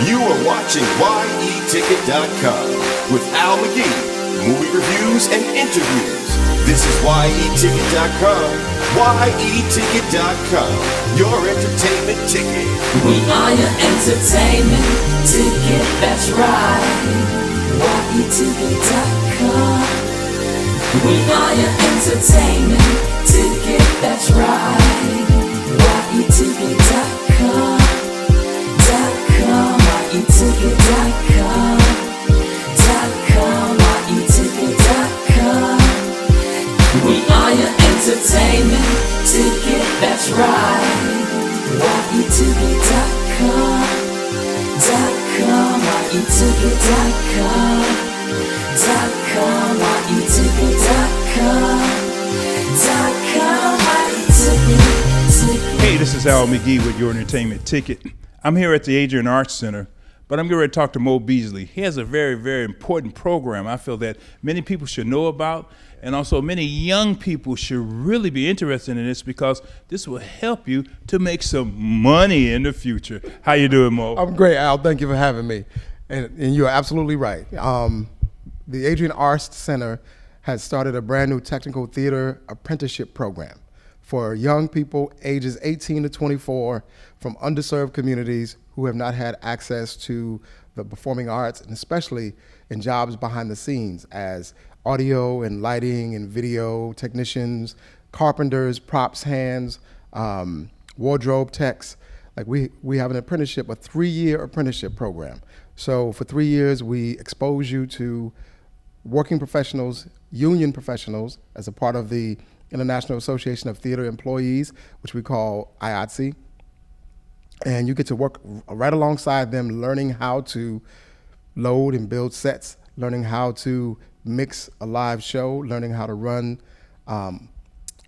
You are watching YETicket.com with Al McGee, movie reviews and interviews. This is YETicket.com, YETicket.com, your entertainment ticket. We are your entertainment ticket, that's right. YETicket.com. We are your entertainment ticket, that's right. YETicket.com. YETicket.com. YETicket.com. We are your entertainment ticket, that's right. YETicket.com. YETicket.com. Hey, this is Al McGee with your entertainment ticket. I'm here at the Adrian Arts Center, but I'm getting ready to talk to Mo Beasley. He has a very, very important program I feel that many people should know about, and also many young people should really be interested in this because this will help you to make some money in the future. How you doing, Mo? I'm great, Al. Thank you for having me. And you're absolutely right. The Adrian Arts Center has started a brand new technical theater apprenticeship program for young people ages 18 to 24 from underserved communities who have not had access to the performing arts, and especially in jobs behind the scenes as audio and lighting and video technicians, carpenters, props hands, wardrobe techs. Like we have an apprenticeship, a 3-year apprenticeship program. So for 3 years, we expose you to working professionals, union professionals, as a part of the International Association of Theater Employees, which we call IATSE. And you get to work right alongside them, learning how to load and build sets, learning how to mix a live show, learning how to run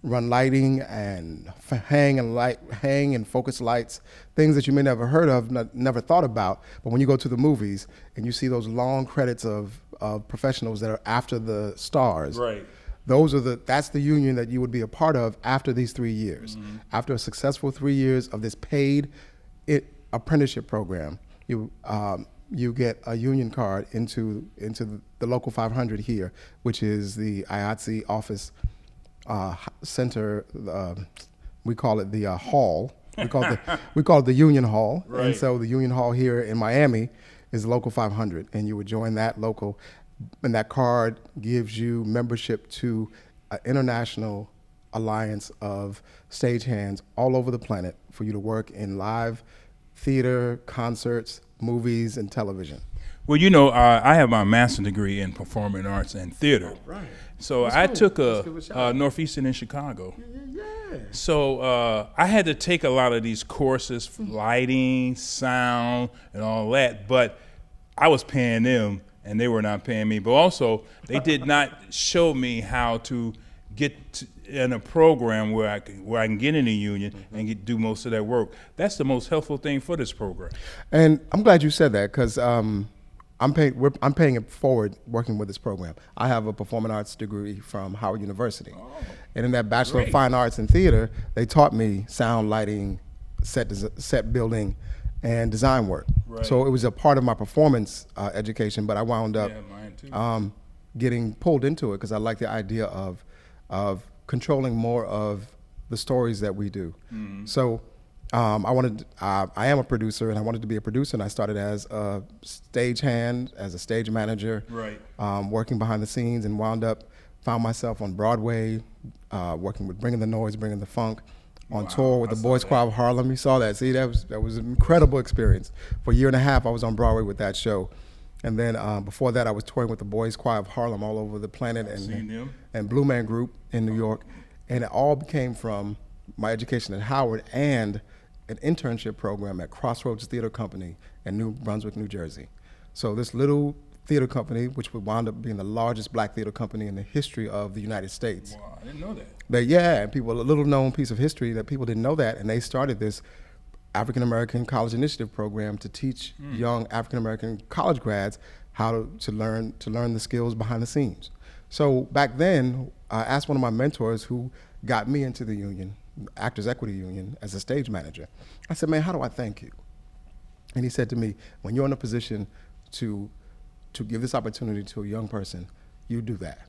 lighting and hang and focus lights, things that you may never heard of, never thought about. But when you go to the movies and you see those long credits of professionals that are after the stars, Right. That's the union that you would be a part of after these 3 years. Mm-hmm. After a successful 3 years of this paid apprenticeship program, you get a union card into the local 500 here, which is the IATSE office center. We call it the hall. We call it the Union Hall. Right. And so the Union Hall here in Miami is local 500, and you would join that local. And that card gives you membership to an international alliance of stagehands all over the planet for you to work in live theater, concerts, movies, and television. Well, you know, I have my master's degree in performing arts and theater. Right. So That's I cool. took Let's give it a shot. Northeastern in Chicago. Yeah. So I had to take a lot of these courses, lighting, sound, and all that, but I was paying them and they were not paying me. But also, they did not show me how to get in a program where I can get in a union and do most of that work. That's the most helpful thing for this program. And I'm glad you said that because I'm paying it forward working with this program. I have a performing arts degree from Howard University. Oh, and in that Bachelor of Fine Arts in Theater, they taught me sound, lighting, set building, and design work. Right. So it was a part of my performance education, but I wound up mine too. getting pulled into it because I like the idea of controlling more of the stories that we do. Mm-hmm. So I am a producer, and I wanted to be a producer, and I started as a stagehand, as a stage manager, Right. Working behind the scenes, and found myself on Broadway, working with Bringing the Noise, Bringing the Funk, on tour with the Boys Choir of Harlem. You saw that. See, that was an incredible experience. For a year and a half, I was on Broadway with that show. And then before that, I was touring with the Boys Choir of Harlem all over the planet, and Blue Man Group in New York. And it all came from my education at Howard and an internship program at Crossroads Theater Company in New Brunswick, New Jersey. So this little theater company, which would wind up being the largest black theater company in the history of the United States. Wow, I didn't know that. And a little known piece of history that people didn't know that, and they started this African American College Initiative program to teach young African American college grads how to learn the skills behind the scenes. So back then, I asked one of my mentors who got me into the union, Actors Equity Union, as a stage manager. I said, man, how do I thank you? And he said to me, when you're in a position to give this opportunity to a young person, you do that.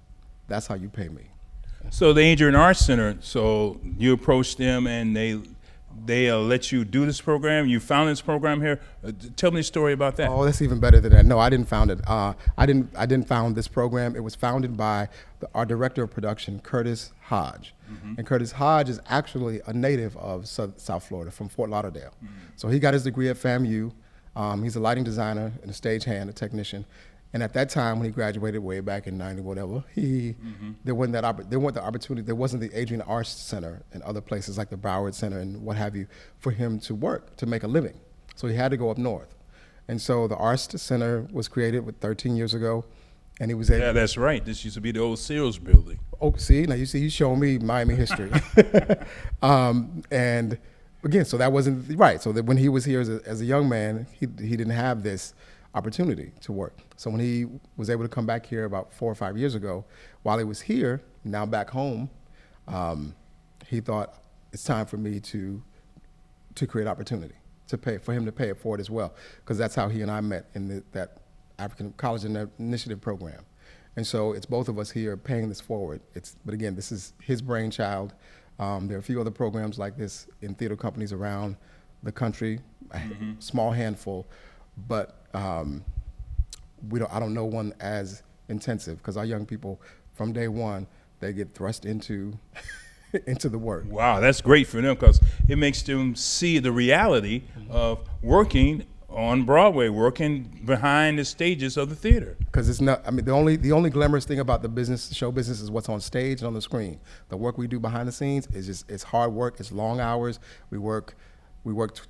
That's how you pay me. So the Adrian Arts Center, so you approached them and they let you do this program. You found this program here. Tell me a story about that. Oh, that's even better than that. No, I didn't found it. I didn't found this program. It was founded by our director of production, Curtis Hodge. And Curtis Hodge is actually a native of South Florida, from Fort Lauderdale. So he got his degree at FAMU. He's a lighting designer and a stagehand, a technician. And at that time, when he graduated way back in '90, whatever, there wasn't the opportunity. There wasn't the Adrian Arts Center and other places like the Broward Center and what have you for him to work, to make a living. So he had to go up north. And so the Arts Center was created 13 years ago, and he was able. Yeah, that's right. This used to be the old Sears building. Oh, see, now you see, he's showing me Miami history. And again, so that wasn't right. So that when he was here as a young man, he didn't have this opportunity to work. So when he was able to come back here about 4 or 5 years ago, while he was here, now back home, he thought it's time for me to create opportunity, for him to pay it forward as well, because that's how he and I met in that African College Initiative program. And so it's both of us here paying this forward. But again, this is his brainchild. There are a few other programs like this in theater companies around the country, a small handful, but I don't know one as intensive, because our young people, from day one, they get thrust into the work. Wow, that's great for them, because it makes them see the reality of working on Broadway, working behind the stages of the theater. Because it's not. I mean, the only glamorous thing about the show business is what's on stage and on the screen. The work we do behind the scenes is it's hard work. It's long hours. We work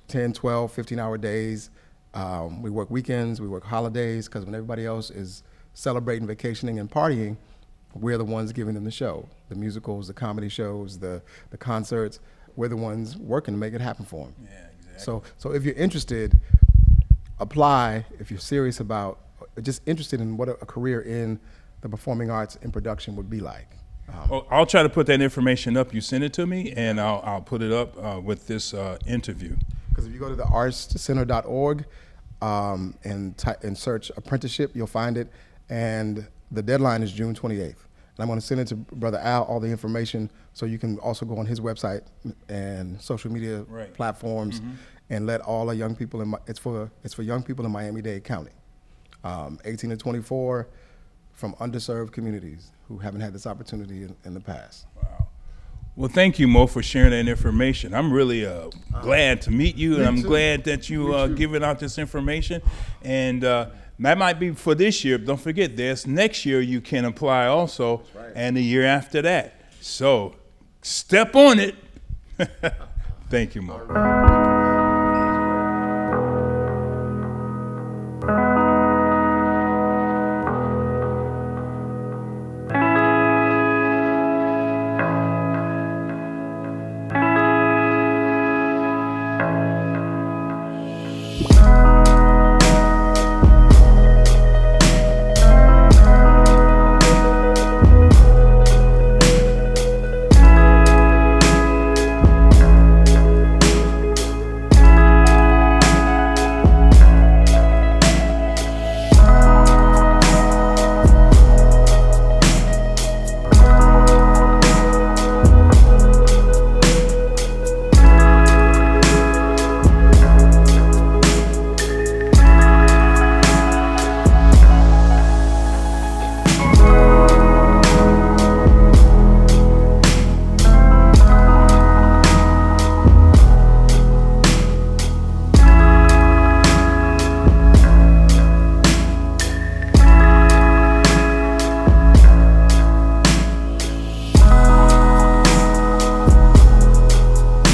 10, 12, 15-hour days. We work weekends, we work holidays, because when everybody else is celebrating, vacationing, and partying, we're the ones giving them the show. The musicals, the comedy shows, the concerts, we're the ones working to make it happen for them. Yeah, exactly. So if you're interested, apply if you're serious about, just interested in what a career in the performing arts in production would be like. I'll try to put that information up. You send it to me, and I'll put it up with this interview. Because if you go to the artscenter.org and search apprenticeship, you'll find it. And the deadline is June 28th. And I'm going to send it to Brother Al, all the information, so you can also go on his website and social media platforms and let all the young people it's for young people in Miami-Dade County, 18 to 24, from underserved communities who haven't had this opportunity in the past. Wow. Well, thank you, Mo, for sharing that information. I'm really glad to meet you, and I'm glad that you are giving out this information. And that might be for this year. Don't forget, there's next year you can apply also, and the year after that. So step on it. Thank you, Mo.